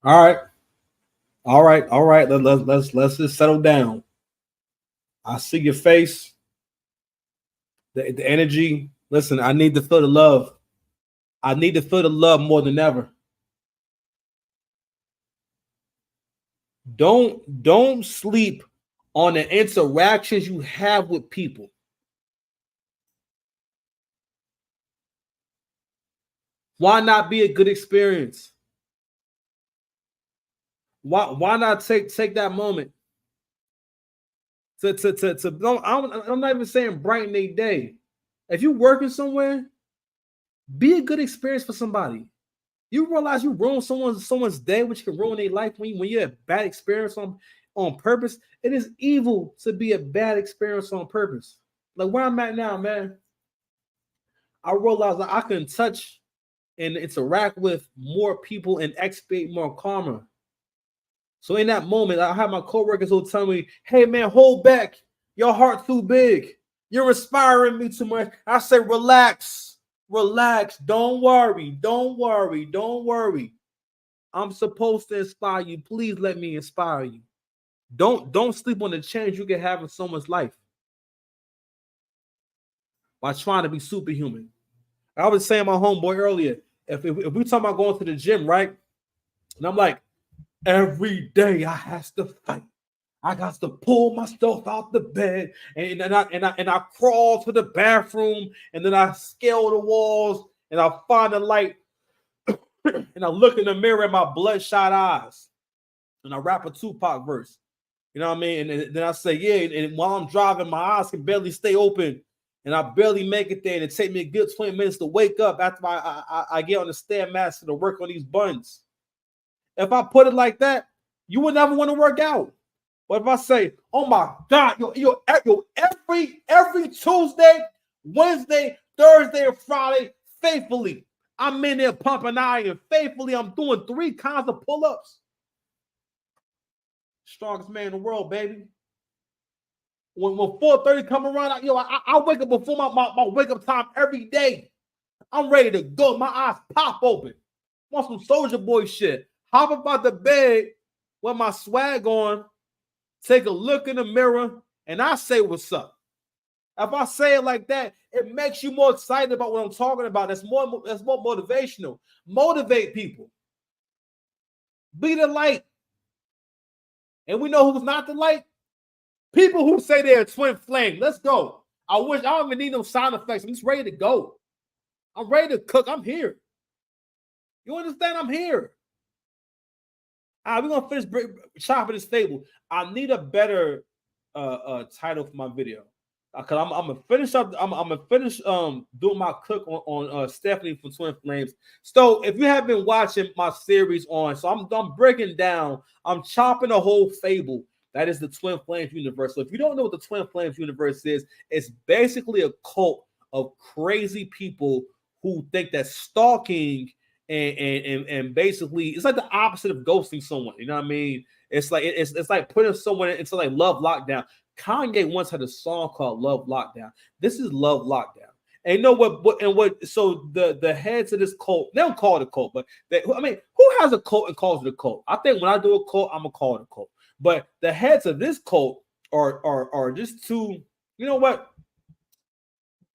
All right, all right. Let's just settle down. I see your face, the energy. Listen, I need to feel the love. I need to feel the love more than ever. Don't sleep on the interactions you have with people. Why not be a good experience? Why not take that moment to no, I'm not even saying brighten their day. If you're working somewhere, be a good experience for somebody. You realize you ruin someone's day, which can ruin their life when you have bad experience on purpose. It is evil to be a bad experience on purpose. Like where I'm at now, man, I realize that I can touch and interact with more people and expect more karma. So in that moment, I have my coworkers who tell me, "Hey man, hold back. Your heart too big. You're inspiring me too much." I say, "Relax, relax. Don't worry, don't worry, don't worry. I'm supposed to inspire you. Please let me inspire you. Don't sleep on the change you can have in someone's life by trying to be superhuman." I was saying my homeboy earlier, if we talking about going to the gym, right? And I'm like, every day I has to fight. I got to pull myself out the bed and I crawl to the bathroom and then I scale the walls and I find the light and I look in the mirror at my bloodshot eyes and I rap a Tupac verse. You know what I mean? And then I say, yeah. And while I'm driving, my eyes can barely stay open, and I barely make it there. And it takes me a good 20 minutes to wake up after I get on the stairmaster to work on these buns. If I put it like that, you would never want to work out. But if I say, oh my God, every Tuesday, Wednesday, Thursday, and Friday, faithfully, I'm in there pumping iron. Faithfully, I'm doing 3 kinds of pull-ups. Strongest man in the world, baby. When 4:30 come around, I wake up before my wake up time every day. I'm ready to go. My eyes pop open. Want some Soldier Boy shit. Hop up out the bed with my swag on, take a look in the mirror, and I say what's up. If I say it like that, it makes you more excited about what I'm talking about. That's more motivational. Motivate people. Be the light. And we know who's not the light. People who say they're a twin flame. Let's go. I don't even need no sound effects. I'm just ready to go. I'm ready to cook. I'm here. You understand? I'm here. All right, we're gonna finish chopping this table. I need a better title for my video. Cause I'm gonna finish up. I'm gonna finish doing my cook on Stephanie from Twin Flames. So if you have been watching my series on, so I'm breaking down. I'm chopping a whole fable. That is the Twin Flames universe. So if you don't know what the Twin Flames universe is, it's basically a cult of crazy people who think that stalking and basically it's like the opposite of ghosting someone. You know what I mean? It's like it's like putting someone into like love lockdown. Kanye once had a song called Love Lockdown. This is Love Lockdown. And you know what so the heads of this cult, they don't call it a cult, but I mean, who has a cult and calls it a cult? I think when I do a cult, I'm gonna call it a cult. But the heads of this cult are just two, you know what?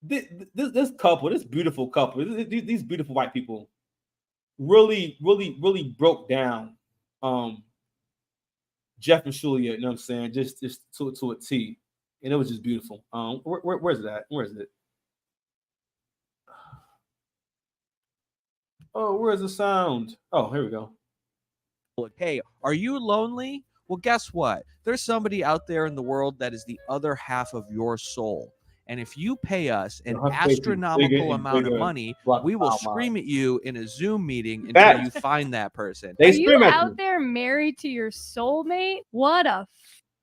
This couple, this beautiful couple, these beautiful white people really broke down Jeff and Julia, you know what I'm saying? Just to a T. And it was just beautiful. Where's it at? Where is it? Oh, where's the sound? Oh, here we go. Hey, are you lonely? Well, guess what? There's somebody out there in the world that is the other half of your soul. And if you pay us an Her face is bigger astronomical and amount of bigger money, throughout the we will timeline. scream at you in a Zoom meeting until Facts. you find that person. They Are you scream at out you. there married to your soulmate? What a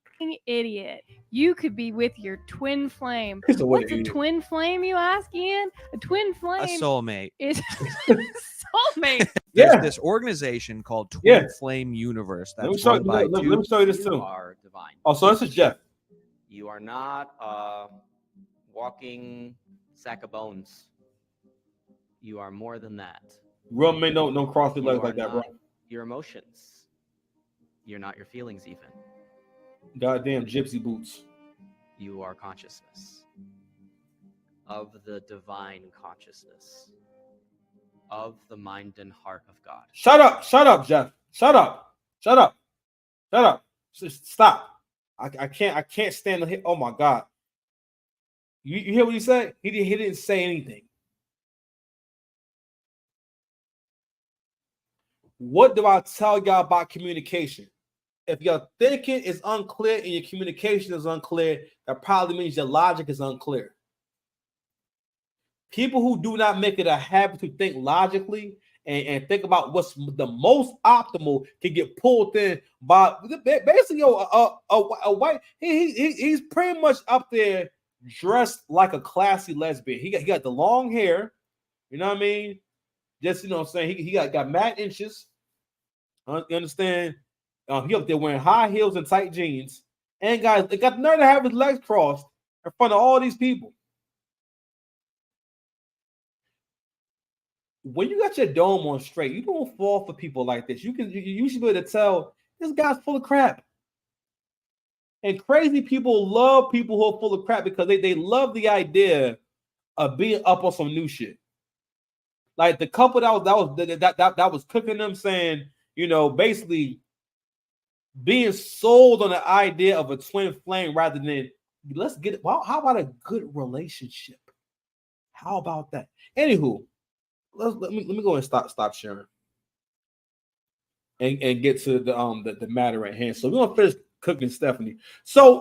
fucking idiot. You could be with your twin flame. It's a what What's a idiot. twin flame, you ask, Ian? A twin A flame soulmate. is soulmate. There's Yeah. this organization called Twin Yeah. Flame Universe Let me that's show run by let two. me show you this You too. are divine. Oh, so this is Jeff. You are not a walking sack of bones. You are more than that. Real men don't cross their You legs are like that, bro. not your emotions. You're not your feelings even. Goddamn gypsy boots. You are consciousness of the divine consciousness of the mind and heart of God. Shut up, Jeff. Shut up. Stop. I can't stand the hit. Oh my God. You hear what he said? He didn't say anything. What do I tell y'all about communication? If your thinking is unclear and your communication is unclear, that probably means your logic is unclear. People who do not make it a habit to think logically and think about what's the most optimal can get pulled in by basically a white. He's pretty much up there dressed like a classy lesbian. He got the long hair, you know what I mean? Just, you know what I'm saying? He got mad inches. You understand? He up there wearing high heels and tight jeans. And guys, they got the nerve to have his legs crossed in front of all these people. When you got your dome on straight, you don't fall for people like this. You should be able to tell this guy's full of crap. And crazy people love people who are full of crap because they love the idea of being up on some new shit. Like the couple that was cooking them, saying, you know, basically being sold on the idea of a twin flame rather than let's get it. Well, how about a good relationship? How about that? Anywho, let me go and stop sharing and get to the matter at hand. So we're gonna finish cooking Stephanie. So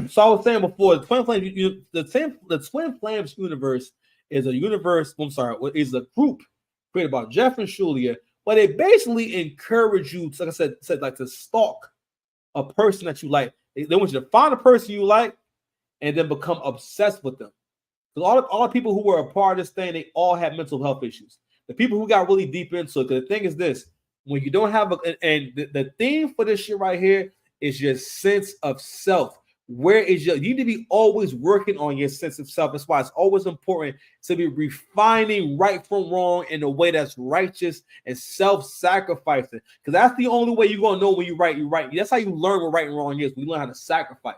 so I was saying before, the twin flames, the twin flames universe is a universe. I'm sorry, is a group created by Jeff and Shulia, but they basically encourage you to, like I said, like to stalk a person that you like. They want you to find a person you like and then become obsessed with them. Because all the people who were a part of this thing, they all had mental health issues. The people who got really deep into it, because the thing is this, when you don't have the theme for this shit right here is your sense of self. Where is you need to be always working on your sense of self. That's why it's always important to be refining right from wrong in a way that's righteous and self-sacrificing. Because that's the only way you're gonna know when you're right, you're right. That's how you learn what right and wrong is. We learn how to sacrifice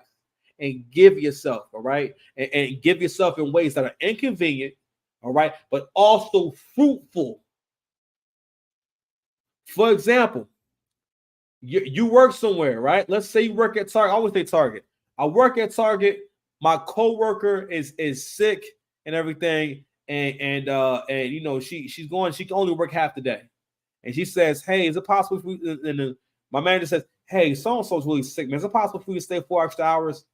and give yourself, all right, and give yourself in ways that are inconvenient, all right, but also fruitful. For example, you work somewhere, right? Let's say you work at Target. I always say Target. I work at Target. My coworker is sick and everything, and you know she can only work half the day, and she says, "Hey, is it possible for you?" And my manager says, "Hey, so and so's really sick, man. Is it possible for you to stay 4 extra hours?"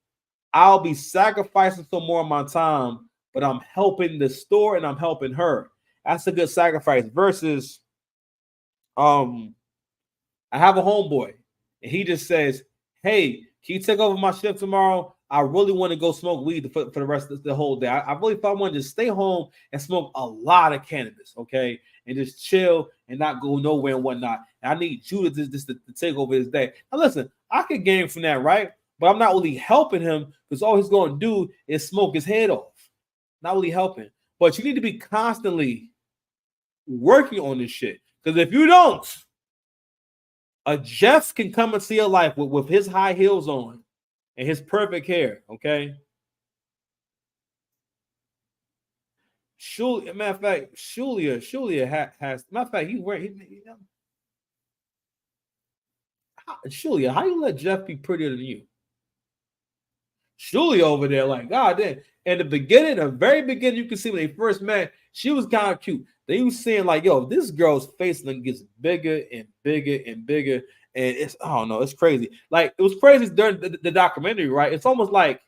I'll be sacrificing some more of my time, but I'm helping the store and I'm helping her. That's a good sacrifice. Versus, I have a homeboy, and he just says, "Hey, can you take over my shift tomorrow? I really want to go smoke weed for the rest of the whole day. I really thought I wanted to stay home and smoke a lot of cannabis, okay, and just chill and not go nowhere and whatnot. And I need you to take over his day." Now, listen, I could gain from that, right? But I'm not really helping him because all he's going to do is smoke his head off. Not really helping. But you need to be constantly working on this shit. Because if you don't, a Jeff can come into your life with his high heels on and his perfect hair, okay? Matter of fact, Shulia has, matter of fact, he's wearing, Shulia, how you let Jeff be prettier than you? Shulia over there, like, God damn. In the very beginning, you can see when they first met, she was kind of cute. They was saying, like, yo, this girl's face then gets bigger and bigger and bigger. And it's, I don't know, it's crazy. Like, it was crazy during the documentary, right? It's almost like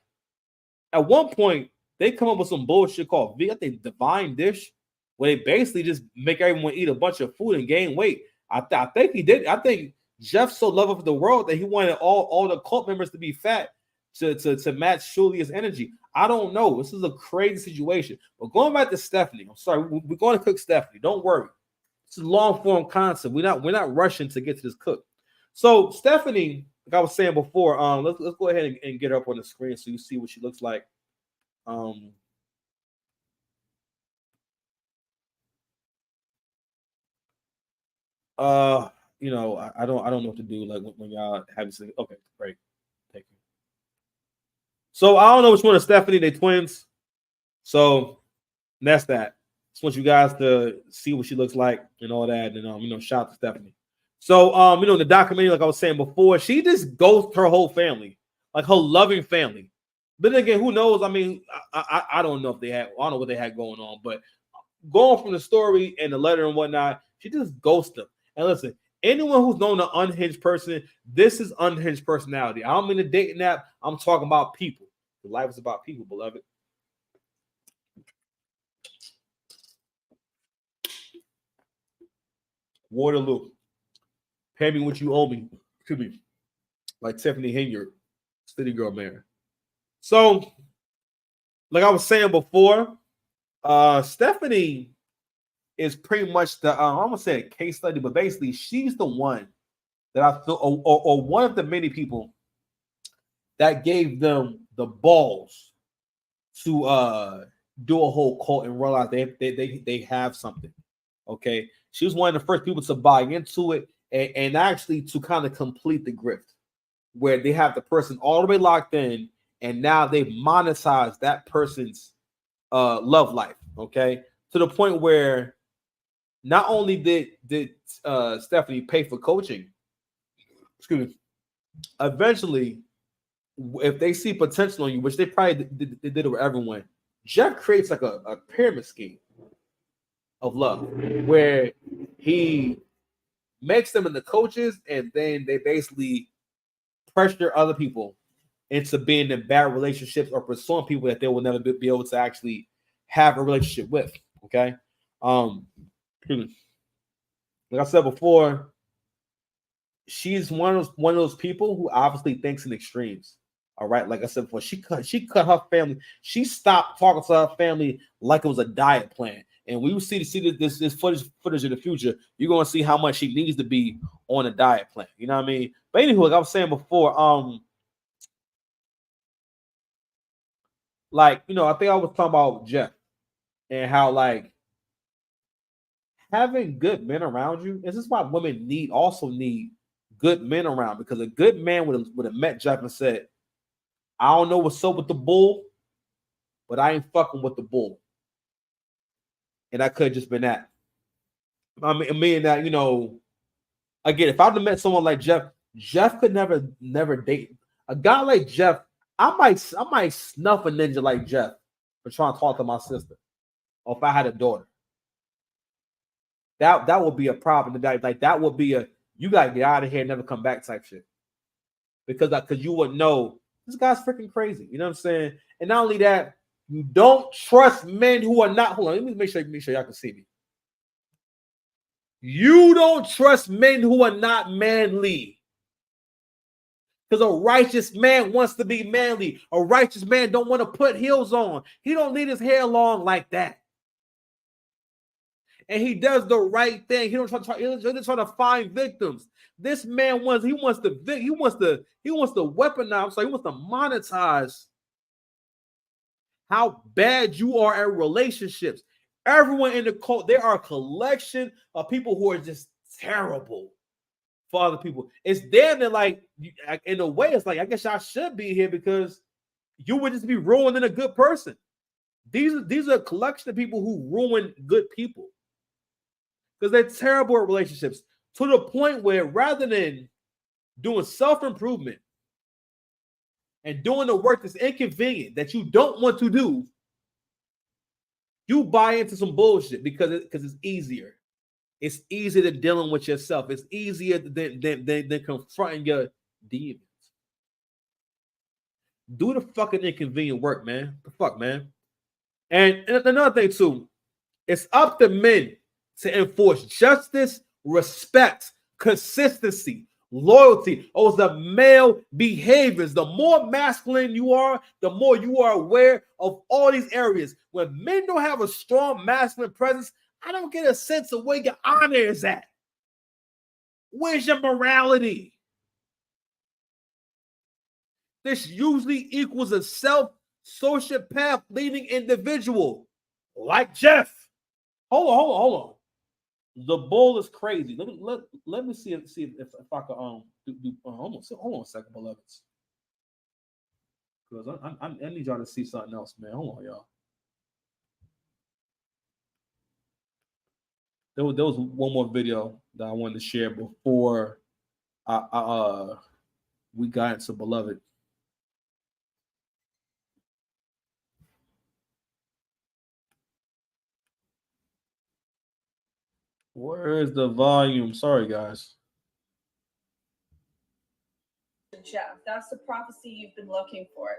at one point, they come up with some bullshit called I think Divine Dish, where they basically just make everyone eat a bunch of food and gain weight. I think he did. I think Jeff's so loved of the world that he wanted all the cult members to be fat to match Shulia's energy. I don't know. This is a crazy situation. But going back to Stephanie, I'm sorry, we're going to cook Stephanie. Don't worry. It's a long form concept. We're not rushing to get to this cook. So Stephanie, like I was saying before, let's go ahead and get her up on the screen so you see what she looks like. I don't know what to do. Like when y'all have this. Okay, great, thank you. So I don't know which one is Stephanie. They twins. So that's that. Just want you guys to see what she looks like and all that. And shout out to Stephanie. So in the documentary, like I was saying before, she just ghosted her whole family, like her loving family. But then again, who knows? I mean, I don't know if I don't know what they had going on, but going from the story and the letter and whatnot, she just ghosted them. And listen, anyone who's known an unhinged person, this is unhinged personality. I don't mean a dating app. I'm talking about people. Life is about people, beloved. Waterloo. Pay me what you owe me. Excuse me. Like Tiffany Hinyard, City Girl Mayor. So, like I was saying before, Stephanie is pretty much I'm gonna say a case study, but basically she's the one that I feel, or one of the many people that gave them the balls to do a whole cult and realize they have something. Okay, she was one of the first people to buy into it and actually to kind of complete the grift, where they have the person all the way locked in, and now they monetize that person's love life. Okay, to the point where not only did Stephanie pay for coaching, excuse me, eventually, if they see potential in you, which they probably did it with everyone, Jeff creates like a pyramid scheme of love where he makes them into coaches, and then they basically pressure other people into being in bad relationships or pursuing people that they will never be able to actually have a relationship with. Okay. Like I said before, she's one of those people who obviously thinks in extremes. All right, like I said before, she cut her family. She stopped talking to her family like it was a diet plan. And we will see this footage in the future. You're gonna see how much she needs to be on a diet plan. You know what I mean? But anywho, like I was saying before, I think I was talking about Jeff and how like having good men around you. This is why women also need good men around, because a good man would have met Jeff and said, I don't know what's up with the bull, but I ain't fucking with the bull. And I could have just been that. I mean that, again, if I'd have met someone like Jeff could never date a guy like Jeff. I might snuff a ninja like Jeff for trying to talk to my sister, or if I had a daughter. That would be a problem. That would be you gotta get out of here and never come back type shit. Because you would know this guy's freaking crazy. You know what I'm saying? And not only that, you don't trust men who are not. Hold on, let me make sure y'all can see me. You don't trust men who are not manly. Because a righteous man wants to be manly. A righteous man don't want to put heels on. He don't need his hair long like that. And he does the right thing. He doesn't try to find victims. This man wants to weaponize. He wants to monetize how bad you are at relationships. Everyone in the cult, there are a collection of people who are just terrible for other people. It's damn near like, in a way, it's like, I guess I should be here because you would just be ruining a good person. These are a collection of people who ruin good people because they're terrible at relationships, to the point where rather than doing self-improvement and doing the work that's inconvenient that you don't want to do, you buy into some bullshit because it's easier. It's easier than dealing with yourself. It's easier than confronting your demons. Do the fucking inconvenient work, man. The fuck, man. And another thing too, it's up to men to enforce justice, respect, consistency, loyalty. Those are male behaviors. The more masculine you are, the more you are aware of all these areas. When men don't have a strong masculine presence, I don't get a sense of where your honor is at. Where's your morality? This usually equals a self-sociopath leading individual like Jeff. Hold on. The bull is crazy. Let me see if I can hold on a second, beloveds. Because I need y'all to see something else, man. Hold on, y'all. There was one more video that I wanted to share before we got into Beloved. Where is the volume? Sorry, guys. Jeff, that's the prophecy you've been looking for.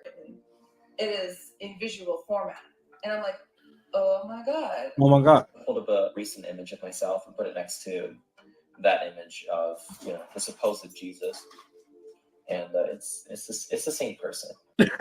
It is in visual format. And I'm like, oh my God. Oh my God. I pulled up a recent image of myself and put it next to that image of, the supposed Jesus. And it's the same person.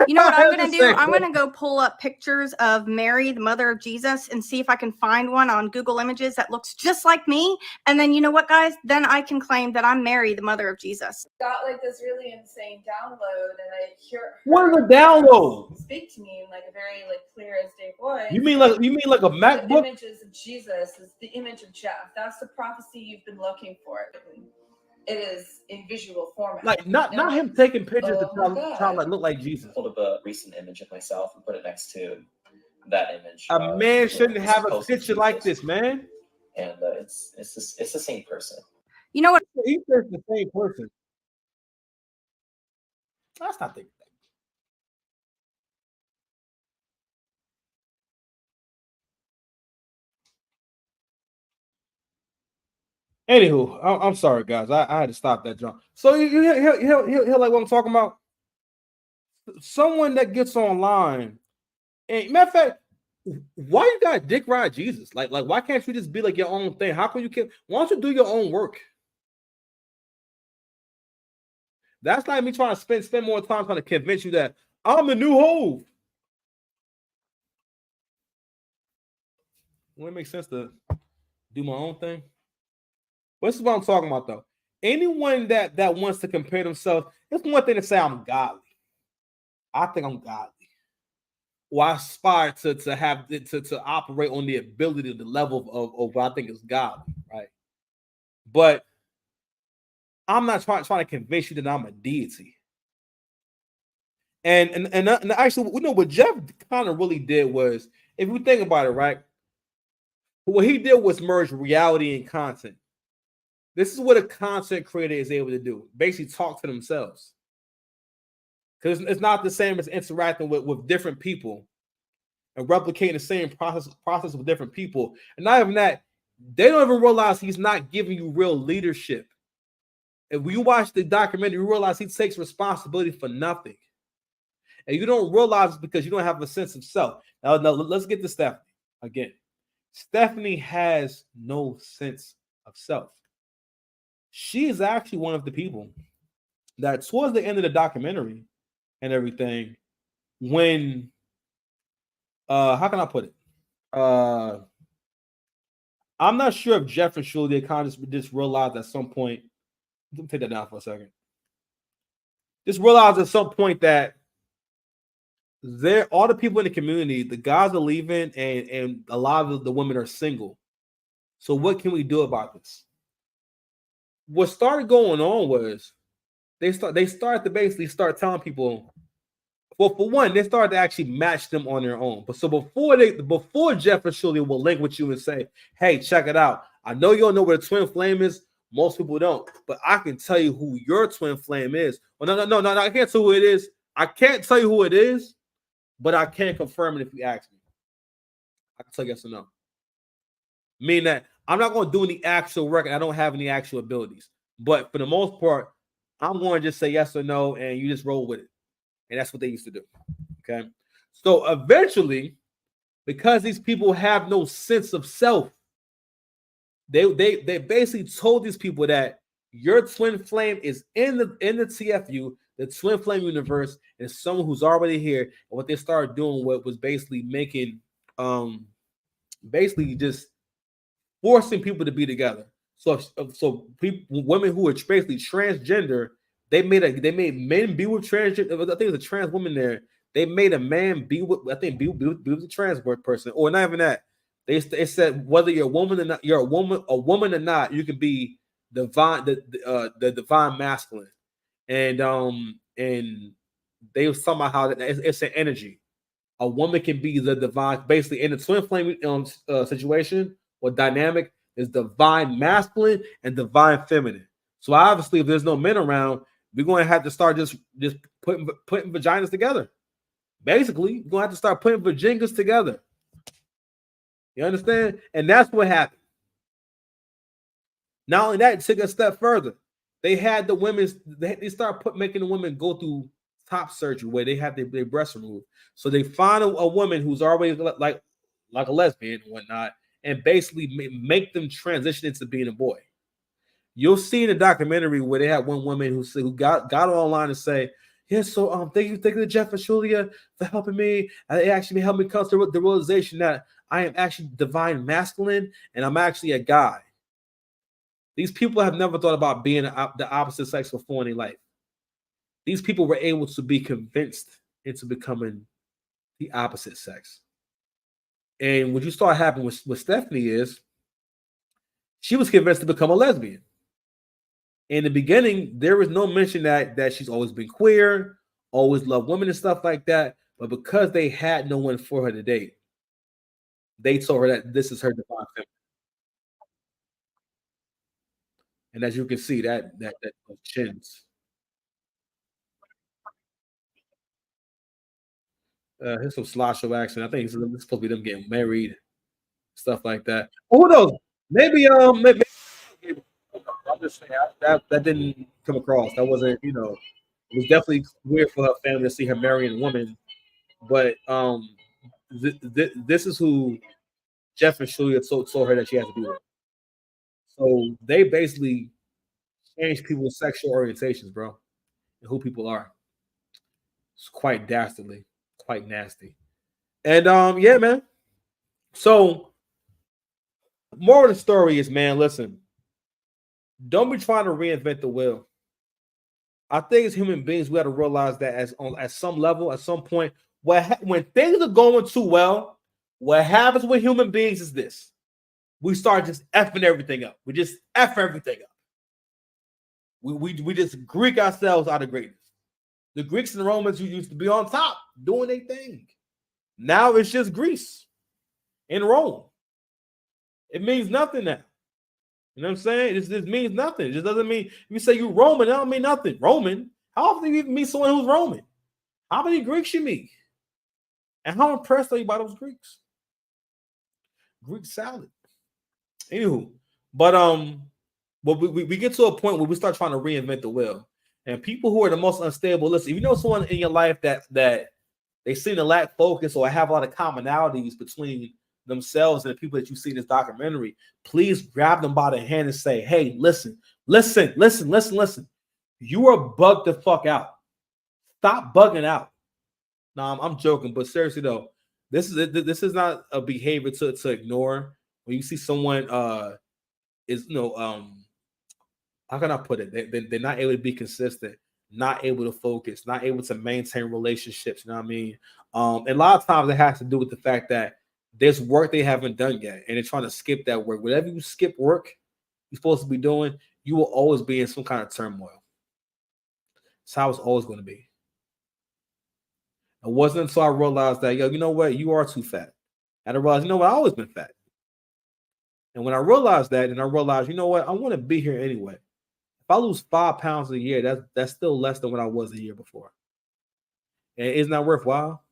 You know what I'm going to do? I'm going to go pull up pictures of Mary, the mother of Jesus, and see if I can find one on Google Images that looks just like me. And then you know what, guys? Then I can claim that I'm Mary, the mother of Jesus. Got like this really insane download, and I hear What is a download? Speak to me in like a very like clear as day voice. You mean like a The MacBook? images of Jesus is the image of Jeff. That's the prophecy you've been looking for. It is in visual format. Like not him taking pictures to Oh try to like look like Jesus. I pulled up a recent image of myself and put it next to that image. A man shouldn't the have a supposed picture like Jesus. this, man. And it's the same person. You know what? He says the same person. That's not the. Anywho, I'm sorry, guys. I had to stop that jump. So you hear like what I'm talking about? Someone that gets online, and matter of fact, why you got dick ride Jesus? Like why can't you just be like your own thing? How come you can't? Why don't you do your own work? That's like me trying to spend more time trying to convince you that I'm the new Hove. Wouldn't it make sense to do my own thing? This is what I'm talking about, though. Anyone that wants to compare themselves, it's one thing to say I'm godly. I think I'm godly. Or I aspire to have to operate on the ability, the level of what I think is godly, right? But I'm not trying to convince you that I'm a deity. And actually, we know what Jeff kind of really did was, if you think about it, right? What he did was merge reality and content. This is what a content creator is able to do. Basically talk to themselves. Because it's not the same as interacting with different people and replicating the same process with different people. And not even that, they don't even realize he's not giving you real leadership. If you watch the documentary, you realize he takes responsibility for nothing. And you don't realize it's because you don't have a sense of self. Now let's get to Stephanie again. Stephanie has no sense of self. She is actually one of the people that towards the end of the documentary and everything, when how can I put it? I'm not sure if Jeff and Shirley kind of just realized at some point. Let me take that down for a second. Just realized at some point that all the people in the community, the guys are leaving, and a lot of the women are single. So what can we do about this? What started going on was they started to basically start telling people. Well, for one, they started to actually match them on their own. But so before Jeff and Shirley will link with you and say, "Hey, check it out. I know you don't know where the twin flame is. Most people don't, but I can tell you who your twin flame is." Well, no, I can't tell who it is. I can't tell you who it is, but I can confirm it if you ask me. I can tell you yes or no. Meaning that I'm not going to do any actual work, and I don't have any actual abilities. But for the most part, I'm going to just say yes or no, and you just roll with it. And that's what they used to do. Okay. So eventually, because these people have no sense of self, they basically told these people that your twin flame is in the TFU, the twin flame universe, and someone who's already here. And what they started doing was basically making basically just forcing people to be together. So people, women who are basically transgender, they made men be with transgender. I think there's a trans woman there. They made a man be with, I think, be with a trans person, or not even that. They said whether you're a woman or not, you're a woman or not, you can be divine, the divine masculine, and they was talking about how it's an energy. A woman can be the divine, basically in the twin flame situation or dynamic is divine masculine and divine feminine. So obviously, if there's no men around, we're going to have to start just putting vaginas together. Basically, we're going to have to start putting vaginas together. You understand? And that's what happened. Not only that, it took a step further. They had the women's, they start making the women go through top surgery where they have their breasts removed. So they find a woman who's already like a lesbian and whatnot, and basically make them transition into being a boy. You'll see in the documentary where they had one woman who got online and say, "Yeah, so thank you to Jeff and Julia for helping me. It actually helped me come to the realization that I am actually divine masculine and I'm actually a guy." These people have never thought about being the opposite sex before in their life. These people were able to be convinced into becoming the opposite sex. And what you saw happen with Stephanie is she was convinced to become a lesbian. In the beginning, there was no mention that she's always been queer, always loved women and stuff like that. But because they had no one for her to date, they told her that this is her divine feminine. And as you can see, that chins. Here's some slideshow action. I think it's supposed to be them getting married, stuff like that. Oh, who knows? Maybe maybe I'm just saying that didn't come across. That wasn't, it was definitely weird for her family to see her marrying a woman. But this is who Jeff and Julia told her that she has to be with. So they basically change people's sexual orientations, bro, and who people are. It's quite dastardly, quite nasty. And yeah, man. So more of the story is, man, listen, don't be trying to reinvent the wheel. I think as human beings, we got to realize that at some level, at some point, when things are going too well, what happens with human beings is this. We start just effing everything up. We just F everything up. We just Greek ourselves out of greatness. The Greeks and the Romans who used to be on top doing their thing. Now it's just Greece and Rome. It means nothing now. You know what I'm saying? This means nothing. It just doesn't mean, if you say you're Roman, that don't mean nothing. Roman? How often do you even meet someone who's Roman? How many Greeks you meet? And how impressed are you by those Greeks? Greek salad. Anywho, but we get to a point where we start trying to reinvent the wheel. And people who are the most unstable, listen, if you know someone in your life that they seem to lack focus or have a lot of commonalities between themselves and the people that you see in this documentary, please grab them by the hand and say, "Hey, listen. You are bugged the fuck out. Stop bugging out." No, I'm joking, but seriously though, this is not a behavior to ignore. When you see someone is how can I put it? They're not able to be consistent, not able to focus, not able to maintain relationships. You know what I mean? And a lot of times it has to do with the fact that there's work they haven't done yet, and they're trying to skip that work. Whatever you skip work you're supposed to be doing, you will always be in some kind of turmoil. It's how it's always going to be. It wasn't until I realized that, you know what, you are too fat. And I realized, you know what, I've always been fat. And when I realized that, and I realized, you know what, I want to be here anyway. If I lose 5 pounds a year, that's still less than what I was the year before. And isn't that worthwhile?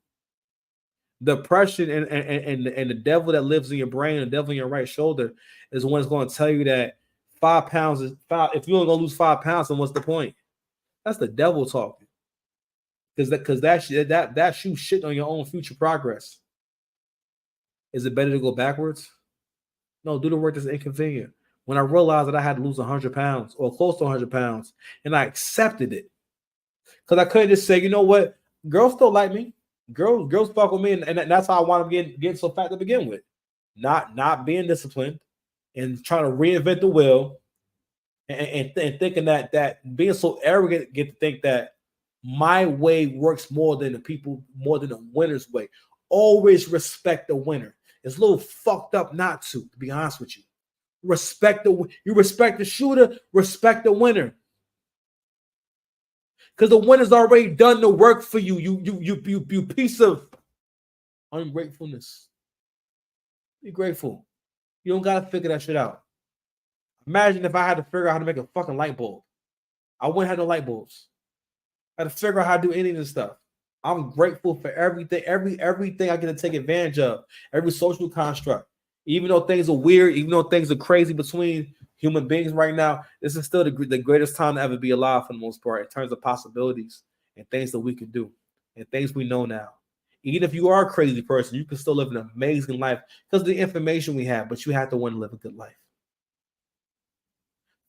Depression and the devil that lives in your brain, the devil in your right shoulder, is the one that's going to tell you that 5 pounds is 5. If you're only going to lose 5 pounds, then what's the point? That's the devil talking. Because that shoe shit on your own future progress. Is it better to go backwards? No, do the work that's inconvenient. When I realized that I had to lose 100 pounds or close to 100 pounds, and I accepted it, because I couldn't just say, you know what, girls still like me. Girls fuck with me, and that's how I wound up getting so fat to begin with. Not being disciplined and trying to reinvent the wheel, and thinking that being so arrogant, get to think that my way works more than the winner's way. Always respect the winner. It's a little fucked up not to be honest with you. You respect the shooter, respect the winner. Because the winner's already done the work for you. You piece of ungratefulness. Be grateful. You don't gotta figure that shit out. Imagine if I had to figure out how to make a fucking light bulb. I wouldn't have no light bulbs. I had to figure out how to do any of this stuff. I'm grateful for everything, everything I get to take advantage of, every social construct. Even though things are weird, even though things are crazy between human beings right now, this is still the greatest time to ever be alive for the most part in terms of possibilities and things that we can do and things we know now. Even if you are a crazy person, you can still live an amazing life because of the information we have, but you have to want to live a good life.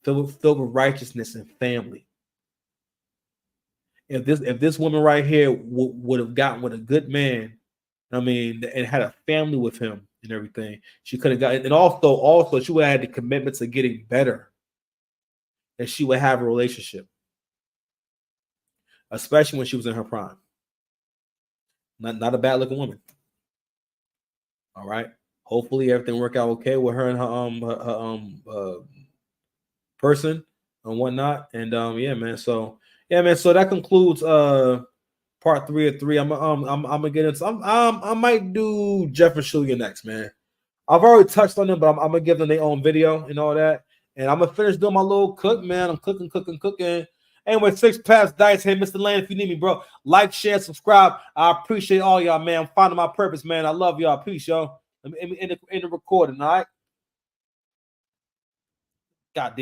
Filled with righteousness and family. If this woman right here would have gotten with a good man, I mean, and had a family with him and everything, she could have gotten, and also she would have had the commitment to getting better, and she would have a relationship, especially when she was in her prime. Not a bad looking woman. All right. Hopefully everything work out okay with her and her person and whatnot. And yeah, man. So that concludes part 3 of 3. I'm gonna get into I might do Jeff and Shulia next, man. I've already touched on them, but I'm gonna give them their own video and all that. And I'm gonna finish doing my little cook, man. I'm cooking. Anyway, 6 Past Dice. Hey, Mr. Land, if you need me, bro, like, share, subscribe. I appreciate all y'all, man. I'm finding my purpose, man. I love y'all. Peace, y'all. In the recording, all right? God damn.